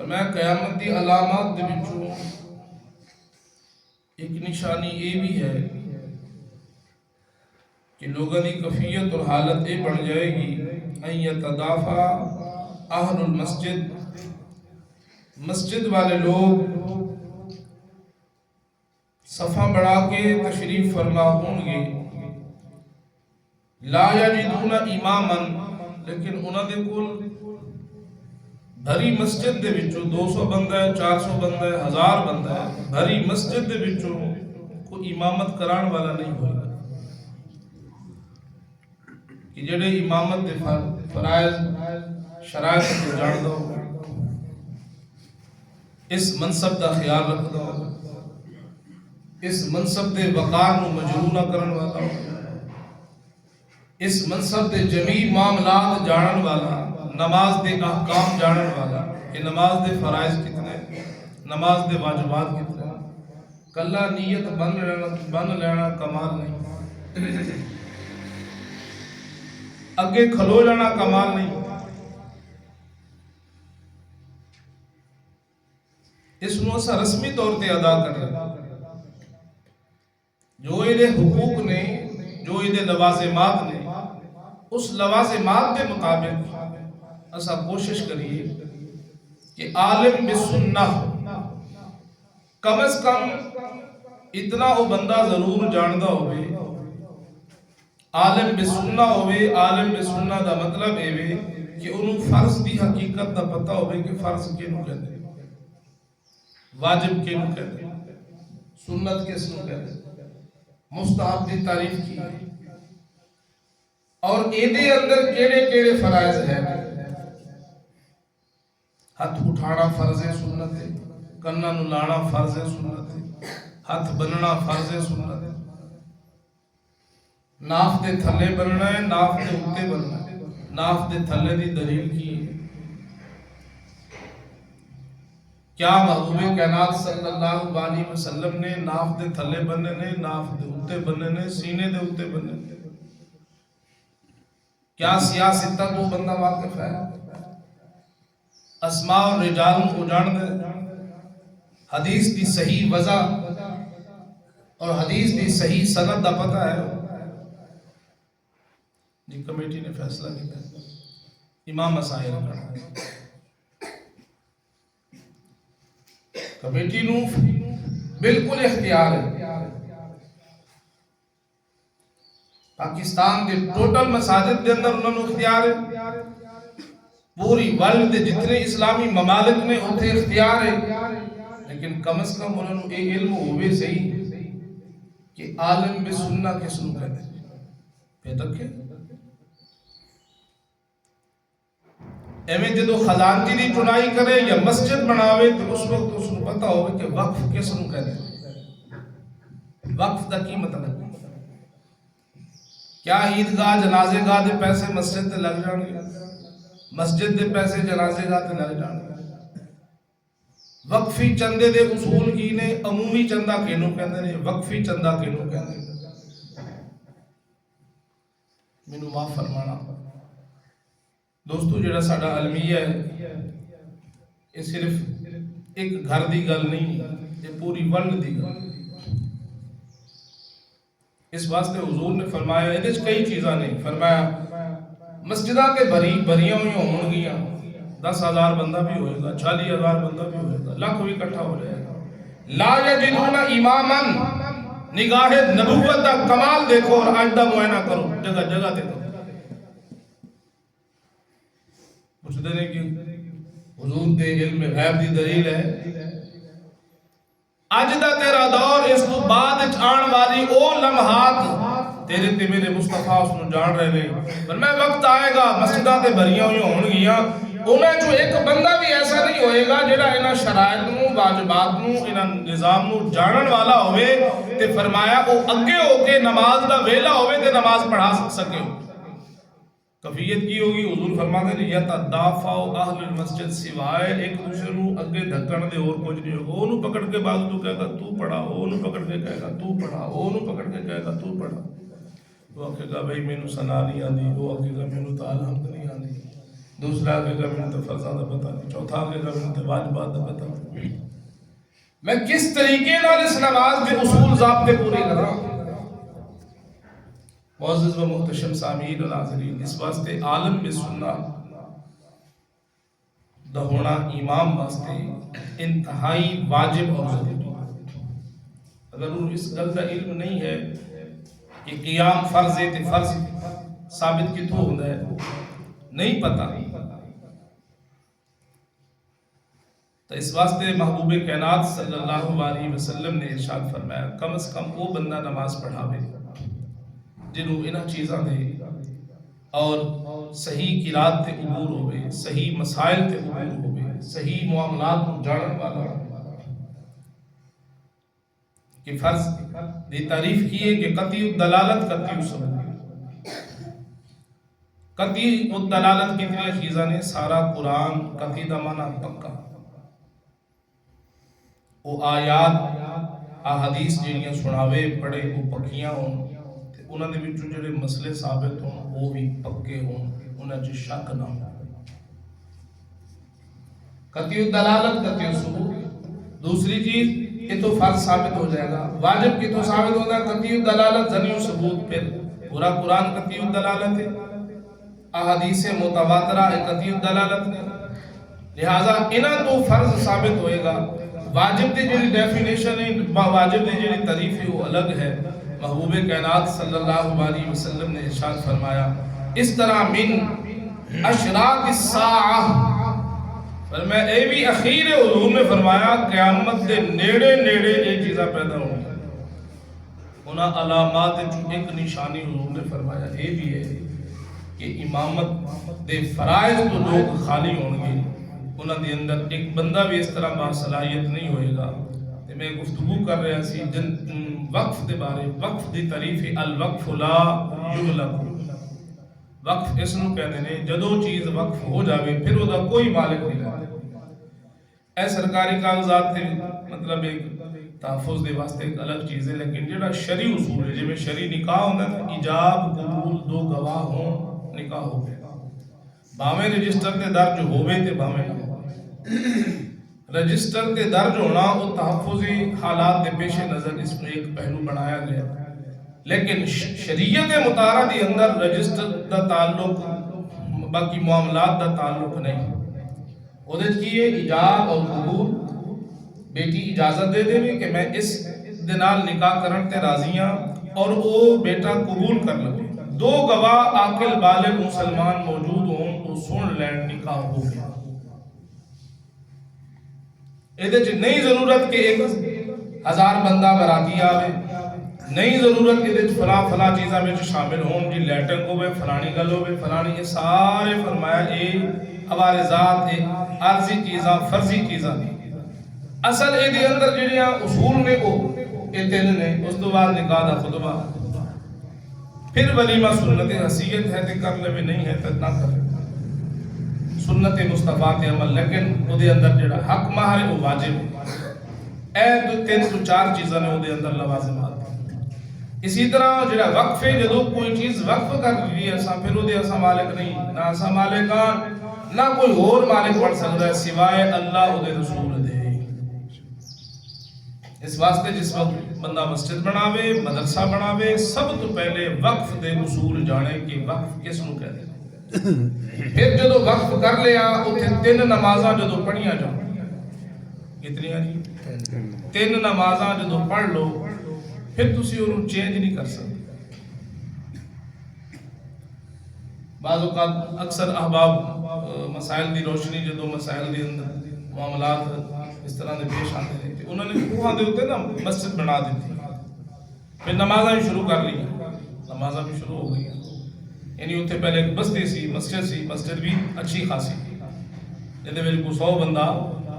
فرمایا قیامت دی علامات دے وچوں ایک نشانی یہ بھی ہے کہ لوگوں کی کفیت اور حالت یہ بن جائے گی ان یتدافع اہل المسجد، مسجد والے لوگ صفحہ بڑھا کے تشریف فرما ہوں گے، لا یجدون اماما، لیکن انہوں دے کول بھری مسجد دے وچوں 200 بندہ ہے، 400 بندہ ہے، 1000 بندہ ہے، بھری مسجد دے وچوں کوئی امامت کران والا نہیں ہوگا کہ جڑے امامت دے فرائض شرائط کو جان دو، اس منصب دا خیال رکھ دو، اس منصب دے وقار نو مجروح نہ کرن والا، اس منصب دے جمیع معاملات جانن والا، نماز دے احکام جانن والا کہ نماز دے فرائض کتنے، نماز دے واجبات کتنے، کلا نیت بن لینا کمال نہیں، اگے کھلو جانا کمال نہیں، اس نو اسا رسمی طور تے ادا کر رہے جو یہ حقوق نے، جو یہ لوازمات نے، اس لوازمات کے مطابق اسا کوشش کریے کہ عالم بسنہ کم از کم اتنا وہ بندہ ضرور جاندہ ہوئے، عالم بسنہ ہوئے۔ عالم بسنہ دا مطلب ہے کہ انہوں فرض دی حقیقت دا پتہ ہوئے کہ فرض کینوں کہتے ہیں، واجب کینوں کہتے ہیں، سنت کس نوں کہتے ہیں، مستحب دی تعریف کی ہے، اور ایدے اندر کیڑے کیڑے فرائض ہیں۔ ہاتھ اٹھانا فرض سنت ہے، کناں نوں لانا فرض سنت ہے، ہاتھ بننا فرض سنت ہے، ناف دے تھلے بننا ہے، ناف دے اوتے بننا ہے، ناف دے تھلے دی دلیل کی ہے، کیا محبوب کائنات صلی اللہ علیہ وسلم نے ناف دے تھلے بننے نے، ناف دے اوتے بننے نے، سینے دے اوتے بننے نے، کیا سیاستہ تو بندہ واقف ہے، اسماء اور رجال کو جان دے، حدیث دی صحیح وضع اور حدیث دی صحیح سند دا پتہ ہے جی کمیٹی نے فیصلہ کیا امام مسائل کرنا، کمیٹی نو بالکل اختیار ہے، پاکستان کے ٹوٹل مساجد دے اندر انہوں نے اختیار ہے، پوری ورلڈ دے جتنے اسلامی ممالک نے اتنے اختیار ہے، لیکن کم از کم انہوں نے ایک علم ہوئے صحیح کہ عالم بسنہ کس نوں کہتے ہیں، پھر تک ہے ایمیں جدو خزانتی دی چنائی کرے یا مسجد بناوے تو اس وقت اس کو پتا ہوئے کہ وقف کس نوں کہتے ہیں، وقف دا کی مطلب ہے، کیا عیدگاہ جنازے گاہ دے پیسے مسجد تے لگ جان گے، مسجد دے پیسے جنازے گاہ تے لگ جان گے، وقفی چندے دے اصول کی نے، عمومی چندہ کینوں کہندے نے، وقفی چندہ کینوں کہندے نے، مینوں معاف فرمانا دوستو جڑا ساڈا المیہ ہے یہ صرف ایک گھر دی گل نہیں، یہ پوری ورلڈ دی گل، اس واسطے حضور نے فرمایا ادھے کئی چیزاں نہیں، فرمایا مسجدہ کے بھریاں ہوئی ہوں گیاں 10,000 بندہ بھی ہوئے گا، 40,000 بندہ بھی ہوئے گا، لاکھ بھی اکٹھا ہو جائے گا، لا یجدون اماما، نگاہ نبوت دا کمال دیکھو اور آج دا معائنہ کرو، جگہ جگہ تے کرو، پوچھ دینے کی حضور دے علم غیب دی دلیل ہے، آج دا تیرا دور اس کو بعد آن والی او لمحات تیرے تے میرے مصطفیٰ اس نے جان رہے ہیں، پر میں وقت آئے گا مسجدہ تے بھریاں ہوئی ہون گیاں، انہیں جو ایک بندہ بھی ایسا نہیں ہوئے گا جڑا انہاں شرائط نو، واجبات نو، انہاں نظام نو جانن والا ہوئے، تے فرمایا وہ اگے ہو کے نماز دا ویلا ہوئے تے نماز پڑھا سکے ہو، کفیت کی ہوگی، حضور فرماتے ہیں یتدافع اہل المسجد، سوائے ایک دوسرے نو اگے دھکن دے اور کچھ نہیں ہوگا، انہوں پکڑ کے بعض تو کہے گا تو پڑھا، انہوں پکڑ کے کہے گا تو پڑھا، انہوں پکڑ کے کہے گا تو پڑھا، وہ کہے گا بھئی میں نو سنا نہیں آندی، وہ کہے گا میں نو تا الحمد نہیں آندی، دوسرا آگے گا میں نے فرضاں دا پتہ نہیں، چوتھا آگے گا میں نے واجبات دا پتہ نہیں۔ میں کس طریقے نال اس نماز کے اصول ضابطے پورے کر رہا ہوں۔ معزز و محتشم سامعین و ناظرین، اس واسطے عالم میں سننا دا ہونا امام واسطے انتہائی واجب اور ضروری ہے۔ اگر انہوں اس گل کا علم نہیں ہے کہ قیام فرض ہے تے فرض ثابت کتوں ہوتا ہے، نہیں پتا، تو اس واسطے محبوب کائنات صلی اللہ علیہ وسلم نے ارشاد فرمایا کم از کم وہ بندہ نماز پڑھاوے جنہوں انہاں چیزاں دے اور صحیح قرات تے عبور ہوئے، صحیح مسائل تے عبور ہوئے، صحیح معاملات کو جانن والا کہ فرض دی تعریف کی ہے کہ قطعی الدلالت قطعی الثبوت۔ قطعی الدلالت کتنی چیزاں نے؟ سارا قرآن قطعی دا معنی پکا، وہ آیات احادیث جڑیاں سناوے پڑھے وہ پکیاں ہوں، انہاں دے وچوں جڑے مسئلے ثابت ہوں وہ بھی پکے ہوں، انہاں چ شک نہ ہو۔ قطعی الدلالت قطعی الثبوت۔ دوسری چیز یہ تو فرض ثابت ہو جائے گا، واجب کی تو ثابت ہوگا قطعی الدلالت ظنی الثبوت، پھر پورا قرآن قطعی الدلالت ہے، احادیث متواترہ قطعی الدلالت ہے، لہذا انہاں تو فرض ثابت ہوئے گا۔ واجب دی جڑی ڈیفینیشن ہے، واجب دی جڑی تعریف ہے وہ الگ ہے۔ محبوب کائنات صلی اللہ علیہ وسلم نے ارشاد فرمایا اس طرح من اشراط الساعہ، فرمایا اے بھی اخیر حضور نے فرمایا قیامت دے نیڑے نیڑے یہ چیزاں پیدا ہوں گی۔ انہاں علامات ایک نشانی حضور نے فرمایا یہ بھی ہے کہ امامت دے فرائض تو لوگ خالی ہوں گے، انہاں دے اندر ایک بندہ بھی اس طرح باصلاحیت نہیں ہوئے گا۔ میں گفتگو کر رہا سی وقف دے بارے، وقف دی تعریف الوقف لا یغلق، وقف اس نو کہتے ہیں جدو چیز وقف ہو جاوے پھر وہ دا کوئی مالک نہیں رہتا۔ اے سرکاری کاغذات تے مطلب ایک تحفظ دے واسطے ایک الگ چیز ہے، لیکن جڑا شرعی اصول ہے، جی میں شرعی نکاح ہوتا ہے ایجاب قبول دو گواہ ہوں نکاح ہو گیا، بھاویں رجسٹر تے درج ہوئے تے بھاویں نہ ہو۔ رجسٹر تے درج ہونا وہ تحفظی حالات دے پیش نظر اس میں ایک پہلو بنایا گیا، لیکن شریعت مطالعہ دی اندر رجسٹر دا تعلق باقی معاملات دا تعلق نہیں۔ وہ دے کیے ایجاب اور قبول، بیٹی اجازت دے دے کہ میں اس دنال نکاح کرن تے راضیاں اور وہ بیٹا قبول کر لگے، دو گواہ عاقل بالغ مسلمان موجود ہوں تو سن لین نکاح ہو گیا۔ ایدے چھ نہیں ضرورت کہ 1000 بندہ براتی آوے، نہیں ضرورت ایدے چھ فلاں چیزاں میں شامل ہوں جی لیٹنگ ہوئے فلانی گل ہوئے فلانی، یہ سارے فرمایا اے عوارضات اے عارضی چیزاں فرضی چیزاں نہیں۔ اصل ایدے اندر جڑیاں اصول نے وہ اے تین نے، اس تو بعد نکاح دا خطبہ، پھر ولیمہ سنت حسیت ہے تے کر لے نہیں ہے تے نہ کر، سنت مصطفیٰ تے عمل، لیکن وہ دے اندر جڑا حق مہر ہے وہ واجب ہے۔ اے دو تین تو چار چیزاں نے وہ دے اندر لوازمات۔ اسی طرح جڑا وقف ہے، جدو کوئی چیز وقف کر لی ایسا پھر وہ دے ایسا مالک نہیں، نہ ایسا مالکان نہ کوئی اور مالک پڑھ سکتا ہے سوائے اللہ وہ دے رسول دے۔ اس واسطے جس وقت بندہ مسجد بناوے مدرسہ بناوے سب تو پہلے وقف دے اصول جانے کہ وقف کس نو کہتے ہیں۔ پھر جدو وقف کر لیا اتھے 3 نمازاں جدو پڑھیاں جاؤ، کتنی جی 3 نمازاں جدو پڑھ لو پھر تسی انہوں چینج نہیں کر سکتے۔ بعض اوقات اکثر احباب مسائل دی روشنی جدو مسائل دی اندر معاملات اس طرح دے پیش آتے ہیں، انہوں نے کوہاں دے ہوتے نا مسجد بنا دیتی، پھر نمازاں بھی شروع کر لی، نمازاں بھی شروع ہو گئی، یعنی اتنے پہلے ایک بستی سی، مسجد بھی اچھی خاصی تھی، جہاں میرے کو 100 بندہ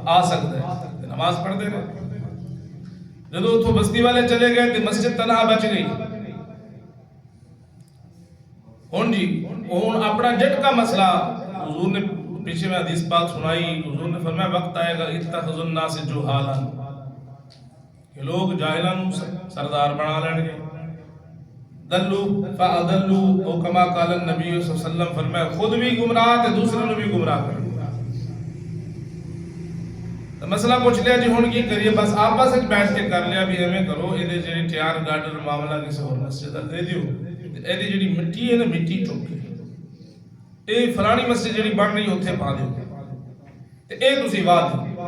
آ سکتا ہے، نماز پڑھتے رہے۔ جب اتو بستی والے چلے گئے تو مسجد تنہا بچ گئی۔ ہون جی ہون اپنا جٹ کا مسئلہ حضور نے پیچھے میں حدیث پاک سنائی، حضور نے فرمایا وقت آئے گا اتخذ الناس جہالا کہ لوگ جاہلان سردار بنا لیں گے، دلو فاضلو او کما قال النبی صلی اللہ علیہ وسلم، فرمایا خود بھی گمراہ تے دوسرے نو بھی گمراہ کر۔ مسئلہ پوچھ لیا جی ہن کی کریے، بس آپس وچ بیٹھ کے کر لیا بھی ایویں کرو، اے جڑی ٹیار گارڈر معاملہ کسی اور مسجد دے دیو، اے دی جڑی مٹی ہے نا مٹی چک کے اے فلانی مسجد جڑی بن رہی اوتھے پا دیو تے اے تسی واہ دیو۔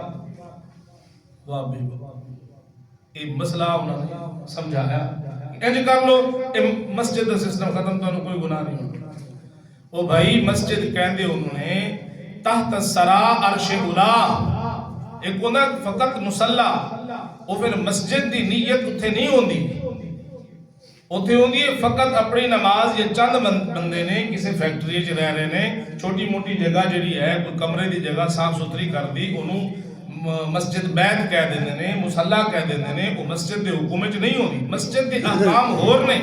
واہ بھی اے مسئلہ انہاں نے سمجھایا، انج کر لو، اے مسجد دا سسٹم ختم، تو کوئی گناہ نہیں ہوتا۔ او بھائی مسجد کہندے انہوں نے تحت السرا عرش اولا، ایک ہونا فقط مسلح، وہ پھر مسجد دی نیت اتھے نہیں ہوندی، اتھے ہوندی ہے فقط اپنی نماز۔ یہ چند بندے نے کسی فیکٹری چ رہ رہے نے، چھوٹی موٹی جگہ جڑی ہے کوئی کمرے دی جگہ صاف ستھری کر دی، انہوں مسجد بیت کہہ دیندے نے، مسلح کہہ دیندے نے، وہ مسجد دے حکم وچ نہیں ہوندی۔ مسجد دے احکام ہور نے،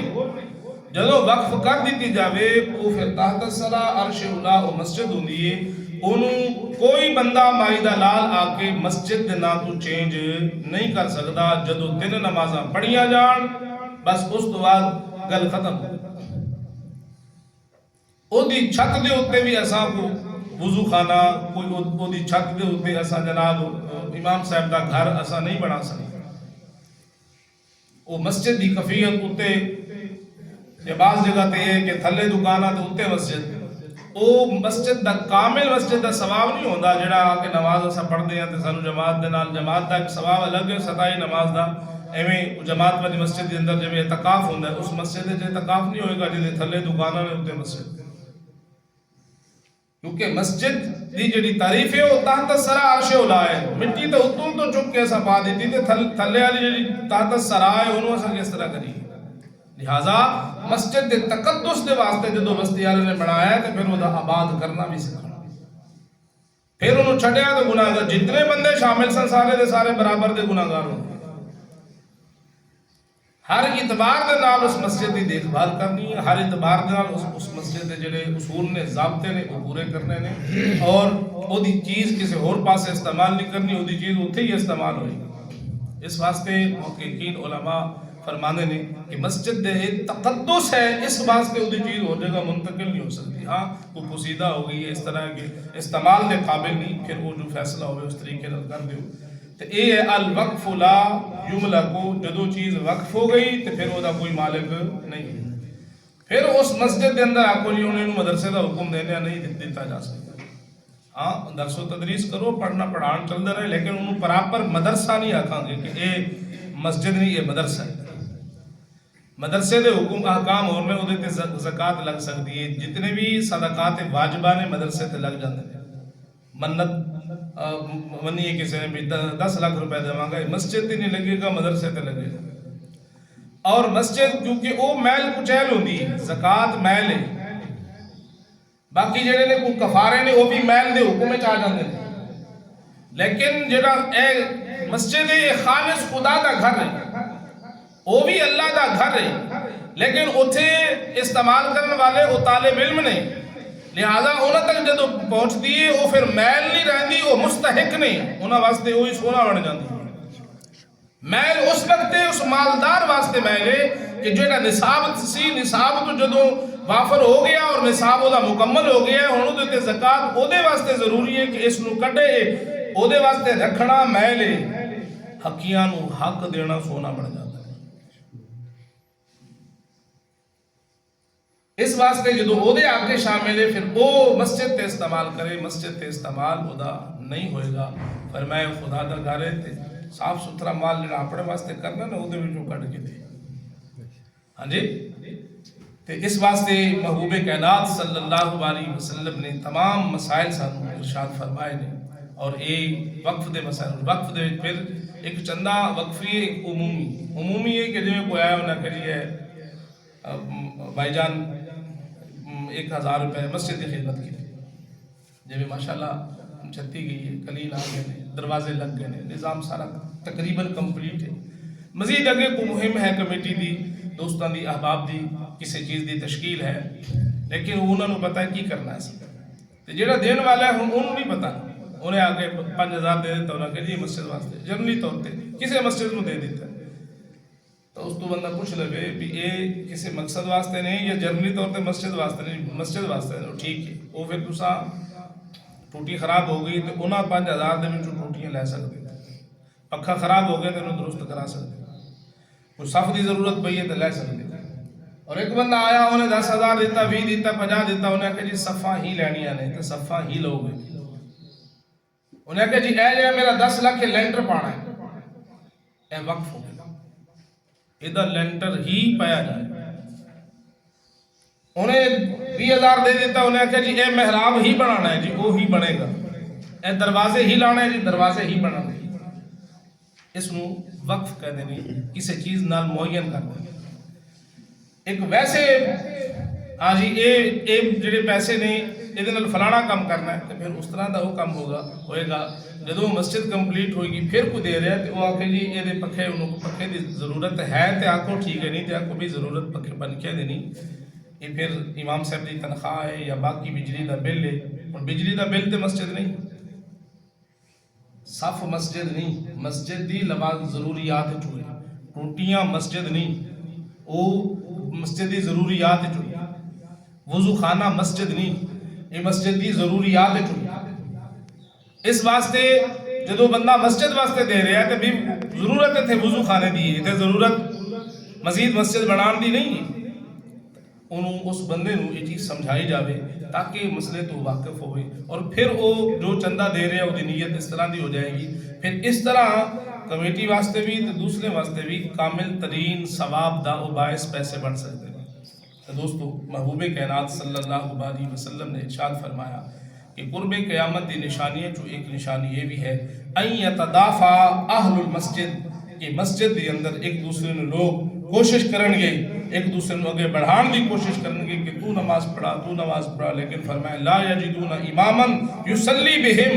جدوں وقف کر دیتی جاوے وہ پھر تحت السرا عرش اولا وہ مسجد ہوندی ہے۔ انہوں کوئی بندہ مائی دا لال آ کے مسجد دے نا تو چینج نہیں کر سکتا۔ جدو تین نمازاں پڑھیاں جان بس اس تو بعد گل ختم۔ او دی چھت دے ہوتے بھی ایسا کو وضو خانہ، کوئی او دی چھت دے ہوتے ایسا جناب امام صاحب دا گھر ایسا نہیں بنا سکتا۔ او مسجد دی کفیت ہوتے یا بعض جگہ تے ہے کہ تھلے دکانہ تے ہوتے مسجد، او مسجد دا کامل مسجد دا ثواب نہیں ہوندا جڑا کہ نماز اسا پڑھدے ہیں تے سانو جماعت دے نال، جماعت دا ایک ثواب الگ ہے ستائی نماز دا۔ ایویں جماعت والی مسجد دے اندر جویں اعتکاف ہوندا ہے، اس مسجد دے اعتکاف نہیں ہوئے گا جے تھلے دکاناں نے ہوتے مسجد، کیونکہ مسجد دی جڑی تعریف ہے وہ تحت السرا عرش اولا ہے۔ مٹی تے اتوں تو چک کے ایسا پا دیتی تے تھلے والی جڑی تحت السرا ہے انہوں اسا کس طرح کری۔ لہذا مسجد دے تقدس دے واسطے جدو بستی والے نے بنایا ہے تو پھر وہ آباد کرنا بھی سکھانا، پھر انہوں چھڑیا تو گناہ گار جتنے بندے شامل سن سارے دے سارے برابر دے گناہ گار ہوں۔ ہر اعتبار دے نال اس مسجد دی دیکھ بھال کرنی ہے، ہر اعتبار دے نال اس مسجد دے جڑے اصول نے ضابطے نے وہ پورے کرنے نے، اور وہ دی چیز کسی اور پاسے استعمال نہیں کرنی، وہ دی چیز اتھے ہی استعمال ہوئی۔ اس واسطے محققین علماء فرمانے نے کہ مسجد دے تقدس ہے، اس واسطے وہ دی چیز ہو جگہ منتقل نہیں ہو سکتی۔ ہاں کوئی پوسیدہ ہو گئی ہے اس طرح کے استعمال دے قابل نہیں، پھر وہ جو فیصلہ ہوئے اس طریقے نال کر دیو۔ تو اے ہے الوقف لا یملک، جدو چیز وقف ہو گئی تو پھر وہ دا کوئی مالک نہیں، پھر اس مسجد دے اندر آکو جی انہوں مدرسے دا حکم دینے نہیں دیتا جا سکتا۔ ہاں درس و تدریس کرو، پڑھنا پڑھان چل دے رہے، لیکن انہوں پراپر مدرسہ نہیں آکھاں گے کہ اے مسجد نہیں، یہ مدرسہ ہے۔ مدرسے دے حکم احکام اور میں ادھے تے زکاة لگ سکتی ہے، جتنے بھی صدقات واجبہ نے مدرسے تے لگ جاندے ہیں۔ منت منی ہے کسی نے بھی 10 لاکھ روپے دے مانگا، مسجد تے نہیں لگے گا مدرسے تے لگے گا۔ اور مسجد کیونکہ او میل کچیل ہوندی ہے، زکاة میل ہے، باقی جڑے نے کوئی کفارے نے وہ بھی میل دے حکم میں چاہ جاندے ہیں، لیکن جڑا اے مسجد ہے خالص خدا دا گھر ہے، وہ بھی اللہ دا گھر ہے، لیکن اتھے استعمال کرنے والے وہ طالب علم نہیں، لہذا انہوں تک جدو پہنچتی ہے وہ پھر میل نہیں رہندی، وہ مستحق نہیں، انہوں واسطے وہی سونا بن جاندی۔ میل اس وقت ہے اس مالدار واسطے میل ہے کہ جڑا نصاب سی، نصاب تو جدو وافر ہو گیا اور نصاب دا مکمل ہو گیا ہے، انہوں دیتے زکاة او دے واسطے ضروری ہے کہ اس نو کٹے، او دے واسطے رکھنا میل ہے، حقیاں نو حق دینا سونا بن جاتا ہے۔ اس واسطے جدو او دے آگے شامل ہے پھر او مسجد تے استعمال کرے، مسجد تے استعمال او دا نہیں ہوئے گا۔ فرمائے خدا دا گھر ہے تے صاف ستھرا مال جڑا اپنے واسطے کرنا نا او دے وچوں کٹ کے دے۔ ہاں جی، تے اس واسطے محبوب کائنات صلی اللہ علیہ وسلم نے تمام مسائل سانو ارشاد فرمائے نے، اور ایک وقف دے مسائل، وقف دے پھر ایک چندہ وقفی ایک عمومی ہے کہ جو کوئی آیا انہاں کریے بھائی جان 1000 روپے مسجد کی خدمت کی، جب ماشاءاللہ چھتی گئی ہے، کلیل آ گئے، دروازے لگ گئے، نظام سارا تقریباً کمپلیٹ ہے۔ مزید اگے کو مہم ہے کمیٹی دی، دوستان دی، احباب دی، کسی چیز دی تشکیل ہے، لیکن انہوں نے پتا ہے کی کرنا ہے سب، جیڑا دین والا ہے انہوں نہیں پتا، انہیں آگے 5000 دے دیتا انہوں نے کہ جی مسجد واسطے، جنرلی طور پہ کسی مسجد میں دے دیتا ہے، تو اس تو بندہ پوچھ لے بھی یہ کسی مقصد واسطے نہیں یا جرمنی طور پہ مسجد واسطے نہیں، مسجد واسطے نہیں، ٹھیک ہے وہ پھر تسا ٹوٹی خراب ہو گئی تو انہاں 5000 دے وچوں ٹوٹیاں لے سکتے، پکھا خراب ہو گیا تو انہوں درست کرا سکتے، کوئی صف دی ضرورت پئی ہے تو لے سکتے۔ اور ایک بندہ آیا انہیں 10,000 دیتا، 20 دیتا، 50 دیتا، انہیں کہا جی صفحہ ہی لینیاں نے تو صفحہ ہی لو گے، انہیں کہا جی اے جائے میرا 10 لاکھ لینٹر پانا ہے، اے وقف ہو گیا ادھر لینٹر ہی پایا جائے، انہیں 20,000 دے دیتا، انہیں کہا جی اے محراب ہی بنانا ہے جی وہ ہی بنے گا، اے دروازے ہی لانا ہے جی دروازے ہی بنانا ہے، اس نو وقف کہہ دیں کسی چیز نال معین کر دیں۔ ایک ویسے ہاں جی اے جڑے پیسے نے یہ فلانا کام کرنا ہے تو پھر اس طرح دا وہ کام ہوئے گا جدو مسجد کمپلیٹ ہوئے گی پھر کوئی دے رہا ہے تو وہ آکے جی یہ پکھے انہوں کو پکھے دی ضرورت ہے تو آکو ٹھیک ہے، نہیں تو آکو بھی ضرورت پکھے پنکھے دینی، یہ پھر امام صاحب دی تنخواہ ہے یا باقی بجلی دا بل ہے، اور بجلی دا بل تو مسجد نہیں، صف مسجد نہیں، مسجد دی لباس ضروریات چوئے، ٹوٹیاں مسجد نہیں، وہ مسجد دی ضروریات چوئے، وضو خانہ مسجد نہیں، یہ مسجد دی ضروریات چوئے۔ اس واسطے جدو بندہ مسجد واسطے دے رہا ہے تو بھی ضرورت تھے وضو خانے دی ہے، ضرورت مزید مسجد بنان دی نہیں ہے، انہوں اس بندے نو یہ چیز سمجھائی جاوے تاکہ مسئلے تو واقف ہوئے، اور پھر وہ جو چندہ دے رہے ہیں وہ دی نیت اس طرح دی ہو جائے گی، پھر اس طرح کمیٹی واسطے بھی تو دوسرے واسطے بھی کامل ترین ثواب دا و باعث پیسے بن سکتے ہیں۔ تو دوستو محبوب کائنات صلی اللہ علیہ وسلم نے ارشاد فرمایا کہ قرب قیامت دی نشانی ہے، جو ایک نشانی یہ بھی ہے ان یتدافع اہل المسجد، کہ مسجد دی اندر ایک دوسرے نے لوگ کوشش کرن گے، ایک دوسرے نے آگے بڑھان دی کوشش کرن گے کہ تو نماز پڑھا، لیکن فرمایا لا یجدون اماما یصلی بہم،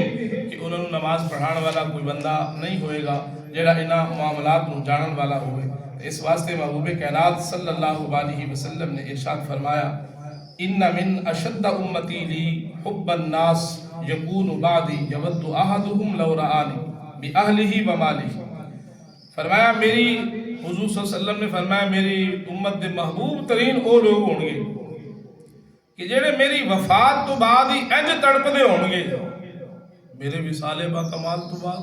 کہ انہوں نے نماز پڑھان والا کوئی بندہ نہیں ہوئے گا جڑا انہاں معاملات نو جانن والا ہوئے۔ اس واسطے محبوب کائنات صلی اللہ علیہ وسلم نے ارشاد فرمایا ان من اشد امتی لی حب الناس یکون بعدی یود احدهم لو رآنی باہلہ ومالہ، فرمایا میری حضور صلی اللہ علیہ وسلم نے فرمایا میری امت دے محبوب ترین او لوگ ہوں گے کہ جڑے میری وفات تو بعد ہی انج تڑپدے ہوں گے، میرے وصال با کمال تو بعد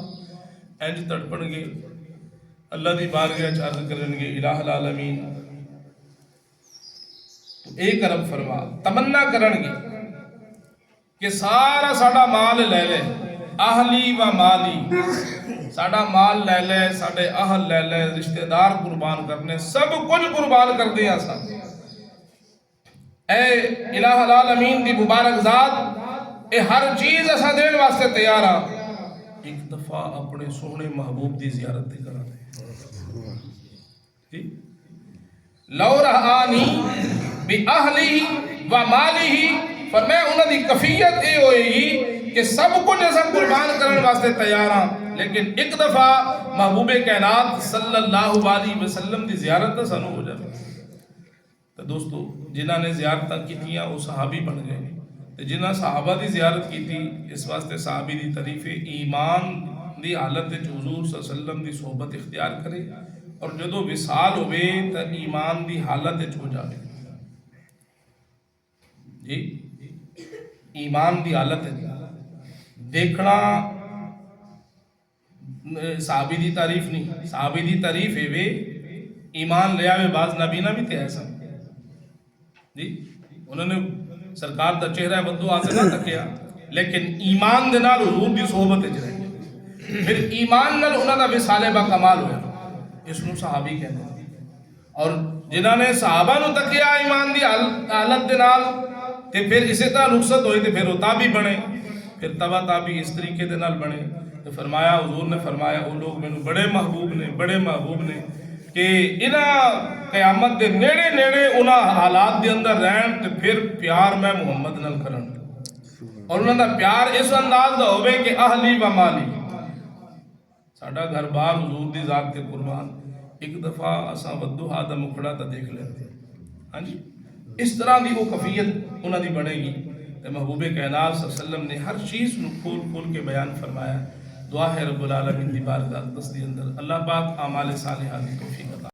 انج تڑپن گے، اللہ دی بارگاہ عرض کرن گے الہ العالمین تو ایک رب فرما، تمنا کرن گے کہ سارا ساڑا مال لے لے، اہلی و مالی، ساڑا مال لے لے، ساڑے اہل لے لے، رشتہ دار قربان کرنے، سب کچھ قربان کر دیا سا، اے الہ العالمین دی مبارک ذات، اے ہر چیز ایسا دین واسطے تیار آ، ایک دفعہ اپنے سونے محبوب دی زیارت دی کرا دے لو رہانی بی اہلی و مالی، فرمایا انہوں دی کفیت اے ہوئے گی کہ سب کچھ ایسا قربان کرنے واسطے تیار ہیں، لیکن ایک دفعہ محبوب کائنات صلی اللہ علیہ وسلم دی زیارت تا سانو ہو جائے۔ تو دوستو جنہاں نے زیارتاں کی تھیاں وہ صحابی بن گئے، جنہاں صحابہ دی زیارت کی تھی اس واسطے صحابی دی تعریف ایمان دی حالت حضور صلی اللہ علیہ وسلم دی صحبت اختیار کرے، اور جدو وصال ہوئے تو ایمان دی حالت ہو جائے، جی ایمان دی حالت دیکھنا صحابی دی تعریف نہیں، صحابی دی تعریف ہے وے ایمان لے آوے، بعض نبینا بھی تھے ایسا جی، انہوں نے سرکار دا چہرہ بدو آسے نہ تکیا، لیکن ایمان دے نال حضور دی صحبت اجرائے، پھر ایمان نال انہوں دا وصال با کمال ہویا، اس نو صحابی کہتے ہیں۔ اور جنہوں نے صحابہ نو تکیا ایمان دی حالت دے نال تے پھر اسی طرح رخصت ہوئی تے پھر وہ تابی بنے، پھر تبا تابی اس طریقے دے نال بنے، تو فرمایا حضور نے فرمایا وہ لوگ میں بڑے محبوب نے کہ انہاں قیامت دے نیڑے نیڑے انہاں حالات دے اندر رہن تے پھر پیار میں محمد نال کرن، اور انہاں دا پیار اس انداز دا ہوئے کہ اہلی و مالی، ساڑھا گھر بار حضور دی ذات کے قربان، ایک دفعہ اساں ودوہا دا مکھڑا تا دیکھ لیتے ہیں، ہاں جی اس طرح دی وہ کفیت انہاں دی بڑھے گی۔ تو محبوب کائنات صلی اللہ علیہ وسلم نے ہر چیز نو کھول کے بیان فرمایا۔ دعا ہے رب العالمین دی بارگاہ اقدس دی اندر اللہ پاک اعمال صالحہ دی توفیق عطا